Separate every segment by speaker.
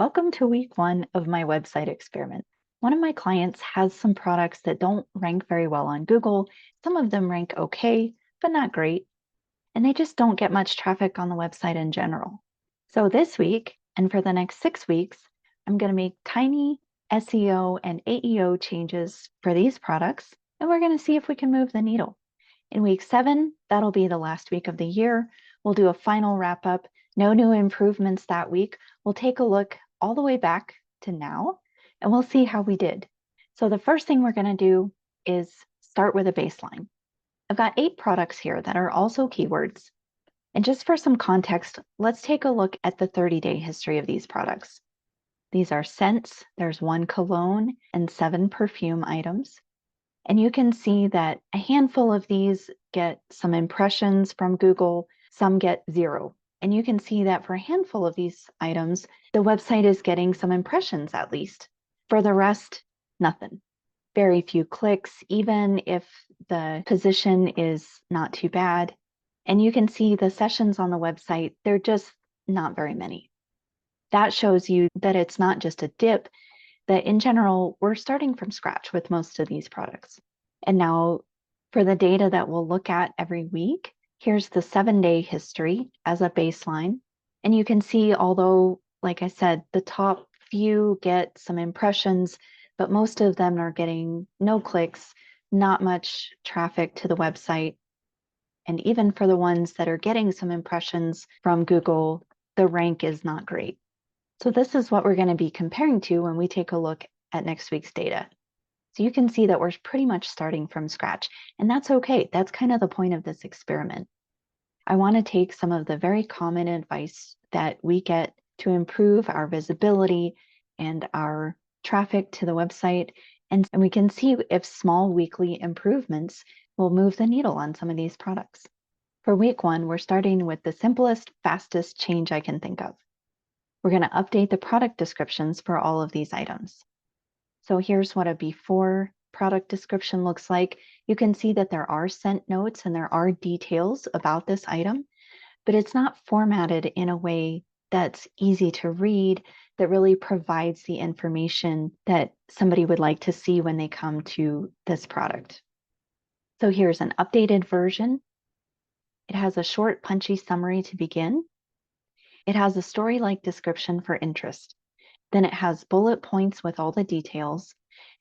Speaker 1: Welcome to week one of my website experiment. One of my clients has some products that don't rank very well on Google. Some of them rank okay, but not great. And they just don't get much traffic on the website in general. So this week, and for the next 6 weeks, I'm going to make tiny SEO and AEO changes for these products, and we're going to see if we can move the needle. In week 7, that'll be the last week of the year. We'll do a final wrap up. No new improvements that week. We'll take a look all the way back to now, and we'll see how we did. So the first thing we're going to do is start with a baseline. I've got 8 products here that are also keywords. And just for some context, let's take a look at the 30-day history of these products. These are scents. There's 1 cologne and 7 perfume items. And you can see that a handful of these get some impressions from Google, some get 0. And you can see that for a handful of these items, the website is getting some impressions at least. For the rest, nothing. Very few clicks, even if the position is not too bad. And you can see the sessions on the website, they're just not very many. That shows you that it's not just a dip, that in general, we're starting from scratch with most of these products. And now for the data that we'll look at every week, here's the 7-day history as a baseline. And you can see, although, like I said, the top few get some impressions, but most of them are getting no clicks, not much traffic to the website. And even for the ones that are getting some impressions from Google, the rank is not great. So this is what we're going to be comparing to when we take a look at next week's data. So you can see that we're pretty much starting from scratch, and that's okay. That's kind of the point of this experiment. I want to take some of the very common advice that we get to improve our visibility and our traffic to the website, and we can see if small weekly improvements will move the needle on some of these products. For week 1, we're starting with the simplest, fastest change I can think of. We're going to update the product descriptions for all of these items. So here's what a before product description looks like. You can see that there are scent notes and there are details about this item, but it's not formatted in a way that's easy to read, that really provides the information that somebody would like to see when they come to this product. So here's an updated version. It has a short, punchy summary to begin. It has a story-like description for interest. Then it has bullet points with all the details.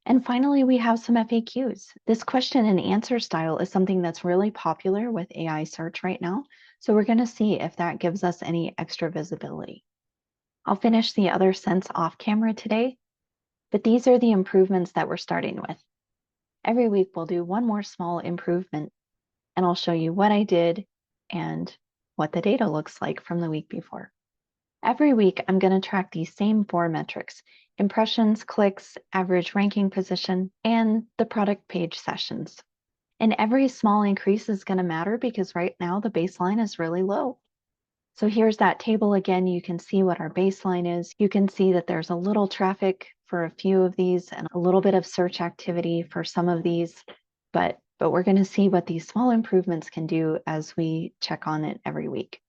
Speaker 1: And finally, we have some FAQs. This question and answer style is something that's really popular with AI search right now. So we're going to see if that gives us any extra visibility. I'll finish the other scents off camera today, but these are the improvements that we're starting with. Every week, we'll do one more small improvement, and I'll show you what I did and what the data looks like from the week before. Every week, I'm going to track these same 4 metrics: impressions, clicks, average ranking position, and the product page sessions. And every small increase is going to matter because right now the baseline is really low. So here's that table again. You can see what our baseline is. You can see that there's a little traffic for a few of these and a little bit of search activity for some of these, but we're going to see what these small improvements can do as we check on it every week.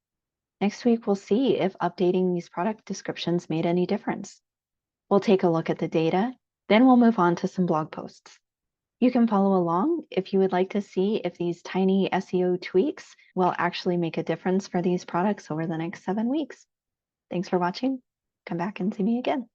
Speaker 1: Next week, we'll see if updating these product descriptions made any difference. We'll take a look at the data, then we'll move on to some blog posts. You can follow along if you would like to see if these tiny SEO tweaks will actually make a difference for these products over the next 7 weeks. Thanks for watching. Come back and see me again.